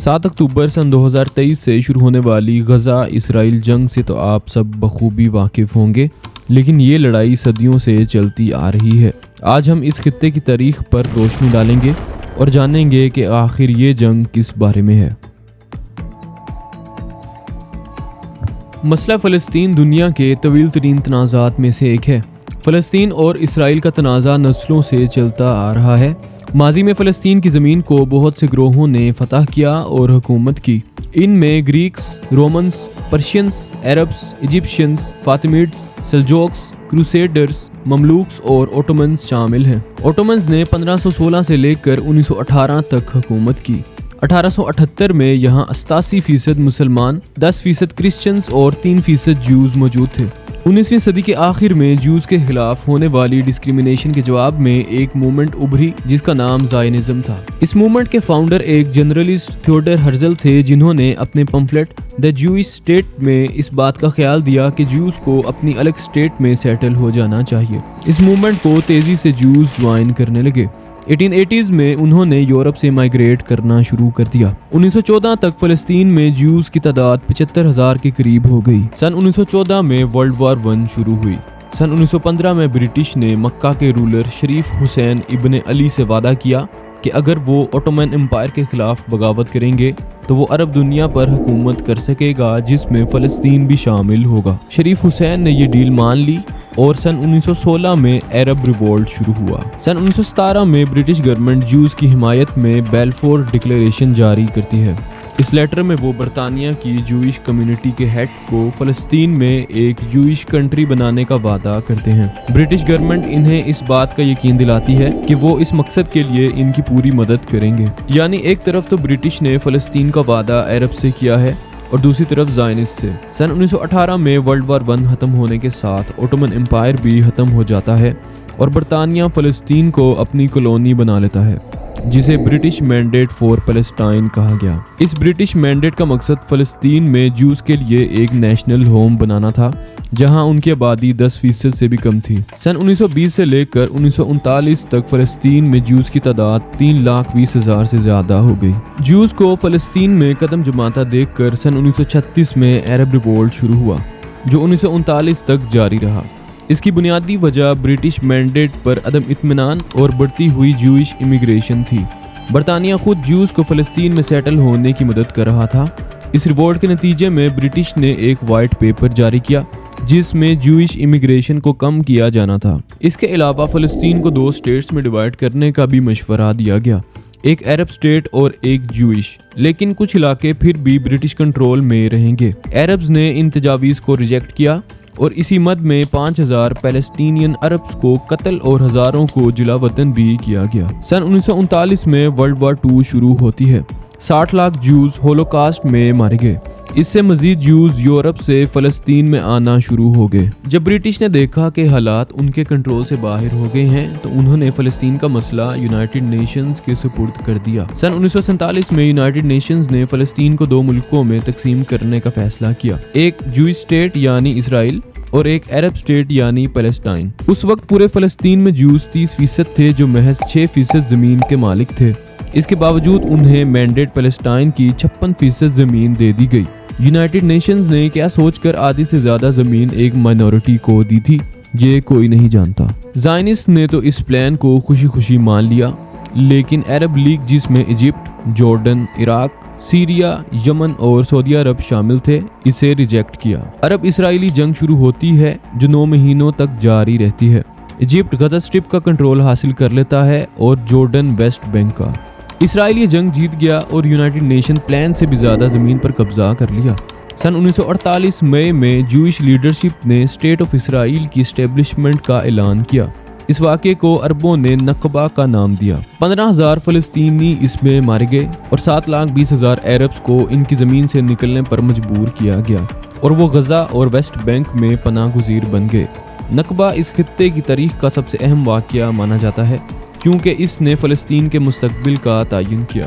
7 اکتوبر سن 2023 سے شروع ہونے والی غزہ اسرائیل جنگ سے تو آپ سب بخوبی واقف ہوں گے، لیکن یہ لڑائی صدیوں سے چلتی آ رہی ہے۔ آج ہم اس خطے کی تاریخ پر روشنی ڈالیں گے اور جانیں گے کہ آخر یہ جنگ کس بارے میں ہے۔ مسئلہ فلسطین دنیا کے طویل ترین تنازعات میں سے ایک ہے۔ فلسطین اور اسرائیل کا تنازع نسلوں سے چلتا آ رہا ہے۔ ماضی میں فلسطین کی زمین کو بہت سے گروہوں نے فتح کیا اور حکومت کی۔ ان میں Greeks, Romans, Persians, Arabs, Egyptians, Fatimids, Seljuks, Crusaders, Mamluks اور اوٹومنز شامل ہیں۔ اوٹومنز نے 1516 سے لے کر 1918 تک حکومت کی۔ 1878 میں یہاں 88% مسلمان، 10% کرسچنز اور 3% جیوز موجود تھے۔ 19ویں صدی کے آخر میں جیوز کے خلاف ہونے والی ڈسکریمنیشن کے جواب میں ایک موومنٹ ابھری جس کا نام زائنزم تھا۔ اس موومنٹ کے فاؤنڈر ایک جرنلسٹ تھیوڈر ہرزل تھے، جنہوں نے اپنے پمفلٹ دی جوئش اسٹیٹ میں اس بات کا خیال دیا کہ جیوز کو اپنی الگ اسٹیٹ میں سیٹل ہو جانا چاہیے۔ اس موومنٹ کو تیزی سے جیوز جوائن کرنے لگے۔ 1880s میں انہوں نے یورپ سے مائیگریٹ کرنا شروع کر دیا۔ 1914 تک فلسطین میں جیوز کی تعداد 75,000 کے قریب ہو گئی۔ سن 1914 میں ورلڈ وار 1 شروع ہوئی۔ سن 1915 میں برٹش نے مکہ کے رولر شریف حسین ابن علی سے وعدہ کیا کہ اگر وہ اوٹومن امپائر کے خلاف بغاوت کریں گے تو وہ عرب دنیا پر حکومت کر سکے گا، جس میں فلسطین بھی شامل ہوگا۔ شریف حسین نے یہ ڈیل مان لی اور سن 1916 میں عرب ریوولٹ شروع ہوا۔ سن 1917 میں برٹش گورنمنٹ جیوز کی حمایت میں بیلفور ڈکلیریشن جاری کرتی ہے۔ اس لیٹر میں وہ برطانیہ کی جوئش کمیونٹی کے ہیڈ کو فلسطین میں ایک جوئش کنٹری بنانے کا وعدہ کرتے ہیں۔ برٹش گورنمنٹ انہیں اس بات کا یقین دلاتی ہے کہ وہ اس مقصد کے لیے ان کی پوری مدد کریں گے۔ یعنی ایک طرف تو برٹش نے فلسطین کا وعدہ عرب سے کیا ہے اور دوسری طرف زائنسٹ سے۔ سن 1918 میں ورلڈ وار 1 ختم ہونے کے ساتھ اوٹومن امپائر بھی ختم ہو جاتا ہے اور برطانیہ فلسطین کو اپنی کالونی بنا لیتا ہے، جسے برٹش مینڈیٹ فار پیلسٹائن کہا گیا۔ اس برٹش مینڈیٹ کا مقصد فلسطین میں جوز کے لیے ایک نیشنل ہوم بنانا تھا، جہاں ان کی آبادی 10% سے بھی کم تھی۔ سن 1920 سے لے کر 1939 تک فلسطین میں جوز کی تعداد 3,20,000 سے زیادہ ہو گئی۔ جوز کو فلسطین میں قدم جماتا دیکھ کر سن 1936 میں عرب ریوولٹ شروع ہوا، جو 1939 تک جاری رہا۔ اس کی بنیادی وجہ برٹش مینڈیٹ پر عدم اطمینان اور بڑھتی ہوئی جوئش امیگریشن تھی۔ برطانیہ خود جیوز کو فلسطین میں سیٹل ہونے کی مدد کر رہا تھا۔ اس ریوولٹ کے نتیجے میں برٹش نے ایک وائٹ پیپر جاری کیا جس میں جوئش امیگریشن کو کم کیا جانا تھا۔ اس کے علاوہ فلسطین کو 2 اسٹیٹس میں ڈیوائیڈ کرنے کا بھی مشورہ دیا گیا، ایک عرب اسٹیٹ اور ایک جوئش، لیکن کچھ علاقے پھر بھی برٹش کنٹرول میں رہیں گے۔ عربز نے ان تجاویز کو ریجیکٹ کیا اور اسی مد میں 5,000 پیلسٹینین عربز کو قتل اور ہزاروں کو جلا وطن بھی کیا گیا۔ سن 1939 میں ورلڈ وار 2 شروع ہوتی ہے۔ 60 لاکھ جوز ہولوکاسٹ میں مارے گئے۔ اس سے مزید جوز یورپ سے فلسطین میں آنا شروع ہو گئے۔ جب برٹش نے دیکھا کہ حالات ان کے کنٹرول سے باہر ہو گئے ہیں تو انہوں نے فلسطین کا مسئلہ یونائٹڈ نیشنز کے سپرد کر دیا۔ سن 1947 میں یونائٹڈ نیشنز نے فلسطین کو 2 ملکوں میں تقسیم کرنے کا فیصلہ کیا، ایک جوئش اسٹیٹ یعنی اسرائیل اور ایک عرب اسٹیٹ یعنی پیلسٹائن۔ اس وقت پورے فلسطین میں جوز 30% تھے، جو محض 6% زمین کے مالک تھے۔ اس کے باوجود انہیں مینڈیٹ پیلسٹائن کی 56% زمین دے دی گئی۔ یونائٹڈ نیشنز نے کیا سوچ کر آدھی سے زیادہ زمین ایک مائنورٹی کو دی تھی، یہ کوئی نہیں جانتا۔ زائنسٹ نے تو اس پلان کو خوشی خوشی مان لیا، لیکن عرب لیگ، جس میں ایجپٹ، جارڈن، عراق، سیریا، یمن اور سعودی عرب شامل تھے، اسے ریجیکٹ کیا۔ عرب اسرائیلی جنگ شروع ہوتی ہے جو 9 مہینوں تک جاری رہتی ہے۔ ایجپٹ غزہ اسٹرپ کا کنٹرول حاصل کر لیتا ہے اور جارڈن ویسٹ بینک کا۔ اسرائیل یہ جنگ جیت گیا اور یونائٹڈ نیشن پلان سے بھی زیادہ زمین پر قبضہ کر لیا۔ سن 1948 مئی میں جوئش لیڈرشپ نے اسٹیٹ آف اسرائیل کی اسٹیبلشمنٹ کا اعلان کیا۔ اس واقعے کو عربوں نے نکبہ کا نام دیا۔ 15,000 فلسطینی اس میں مارے گئے اور 7,20,000 عربز کو ان کی زمین سے نکلنے پر مجبور کیا گیا اور وہ غزہ اور ویسٹ بینک میں پناہ گزیر بن گئے۔ نکبہ اس خطے کی تاریخ کا سب سے اہم واقعہ مانا جاتا ہے کیونکہ اس نے فلسطین کے مستقبل کا تعین کیا۔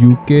UK,